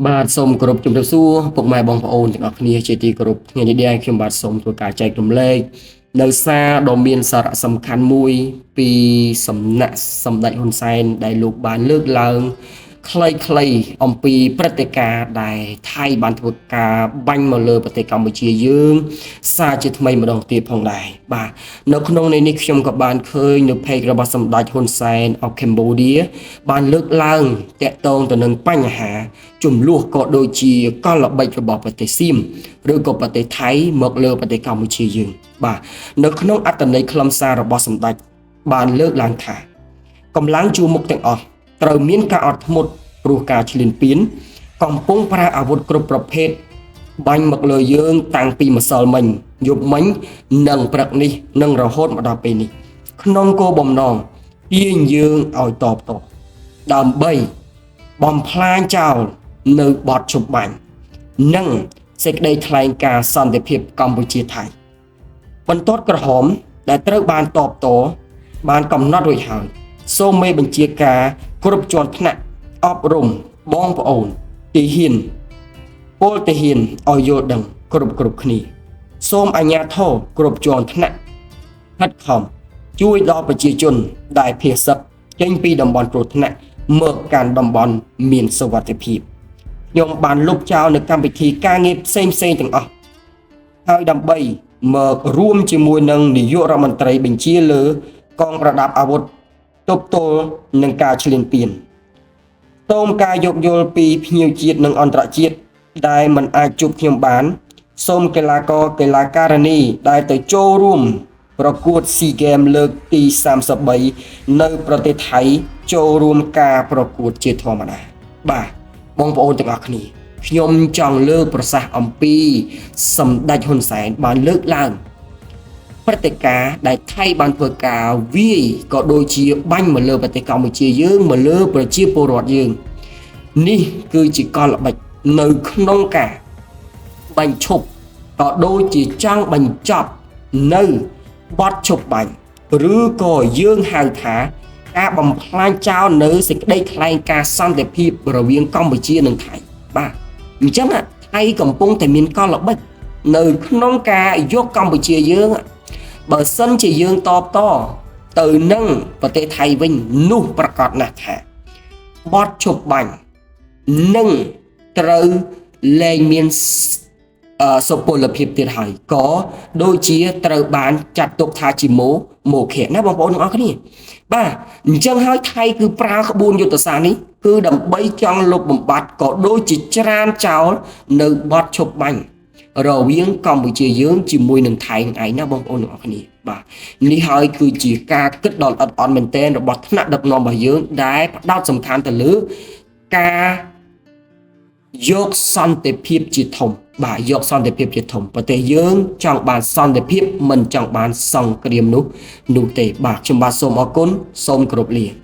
បាទសូមគោរពជំរាបសួរពុកម៉ែបងប្អូនទាំងអស់គ្នាជាទីគោរពថ្ងៃនេះដែរខ្ញុំបាទសូមធ្វើការចែករំលែកនៅសារដ៏មានសារៈសំខាន់មួយពីសំណាក់សម្ដេចហ៊ុនសែនដែលលោកបានលើកឡើងខ្លីៗអំពីព្រឹត្តិការណ៍ដែលថៃបានធ្វើការបាញ់មកលើប្រទេសកម្ពុជាយើងសារជាថ្មីម្ដងទៀតផងដែរបាទនៅក្នុងនេះខ្ញុំក៏បានឃើញនៅเพจរបស់សម្ដេចហ៊ុនសែនអកកម្ពុជាបានលើកឡើងតាក់ទងទៅនឹងបញ្ហាចំនួនក៏ដូចជាកលល្បិចរបស់ប្រទេសសៀមឬក៏ប្រទេសថៃមកលើប្រទេសកម្ពុជាយើងបាទនៅក្នុងអត្ថន័យខ្លឹមសាររបស់សម្ដេចបានលើកឡើងថាកម្លាំងជួរមុខទាំងអស់ត្រូវមានការអត់ធ្មត់ព្រោះការឈ្លានពានកំពុងប្រើអាវុធគ្រប់ប្រភេទបាញ់មកលើយើងតាំងពីម្សិលមិញយប់មិញនិងព្រឹកនេះនិងរហូតមកដល់ពេលនេះក្នុងគោលបំណងទាញយើងឲ្យតបតដើម្បីបំផ្លាញចោលនៅបទជប់បាញ់និងសេចក្តីថ្លែងការណ៍សន្តិភាពកម្ពុជាថៃបន្ទាត់ក្រហមដែលត្រូវបានតបតបានកំណត់រួចហើយសូមមេបញ្ជាការគ្រប់ជាន់ថ្នាក់អប់រំបងប្អូនទីហ៊ានពលទាហានឲ្យយល់ដឹងគ្រប់គ្នាសូមអាជ្ញាធរគ្រប់ជាន់ថ្នាក់ខិតខំជួយដល់ប្រជាជនដែលភៀសសិតចេញពីតំបន់គ្រោះថ្នាក់មកកាន់តំបន់មានសុវត្ថិភាពខ្ញុំបានលុបចោលនៅកម្មវិធីការងារផ្សេងទាំងអស់ហើយដើម្បីមករួមជាមួយនឹងនាយករដ្ឋមន្ត្រីបញ្ជាលើកងប្រដាប់អាវុធទប់ទល់នឹងការឈ្លានពានសូមការយោគយល់ពីភ្ញៀវជាតិនិងអន្តរជាតិដែលមិនអាចជួបខ្ញុំបានសូមកីឡាករកីឡាការិនីដែលទៅចូលរួមប្រកួត SEA Games លើកទី33នៅប្រទេសថៃចូលរួមការប្រកួតជាធម្មតាបាទបងប្អូនទាំងអស់គ្នាខ្ញុំចង់លើកប្រសាសន៍អំពីសម្ដេចហ៊ុនសែនបានលើកឡើងព្រឹត្តិការណ៍ដែលថៃបានធ្វើការវាយក៏ដូចជាបាញ់មកលើប្រទេសកម្ពុជាយើងមកលើប្រជាពលរដ្ឋយើងនេះគឺជាកលល្បិចនៅក្នុងការបញ្ឈប់ក៏ដូចជាចង់បញ្ចប់នៅបទឈប់បាញ់ឬក៏យើងហៅថាការបំផ្លាញចោលនៅសេចក្តីថ្លែងការណ៍សន្តិភាពរវាងកម្ពុជានិងថៃបាទអញ្ចឹងថៃកំពុងតែមានកលល្បិចនៅក្នុងការយកកម្ពុជាយើងបើសិនជាយើងតបតទៅនឹងប្រទេសថៃវិញនោះប្រកាសណាស់ថាបទឈប់បាញ់នឹងត្រូវលែងមានសុពលភាពទៀតហើយក៏ដូចជាត្រូវបានចាត់ទុកថាជាមោឃៈណាបងប្អូនទាំងអស់គ្នាបាទអញ្ចឹងហើយថៃគឺប្រើក្បួនយុទ្ធសាស្ត្រនេះគឺដើម្បីចង់លុបបំបាត់ក៏ដូចជាច្រានចោលនៅបទឈប់បាញ់រវាងកម្ពុជាយើងជាមួយនឹងថៃនឹងឯងណាបងប្អូនទាំងអស់គ្នាបាទនេះហើយគឺជាការគិតដល់អត់អន់មែនទែនរបស់ថ្នាក់ដឹកនាំរបស់យើងដែលផ្ដោតសំខាន់ទៅលើការយកសន្តិភាពជាធំបាទយកសន្តិភាពជាធំប្រទេសយើងចង់បានសន្តិភាពមិនចង់បានសង្គ្រាមនោះទេបាទខ្ញុំបាទសូមអរគុណសូមគោរពលា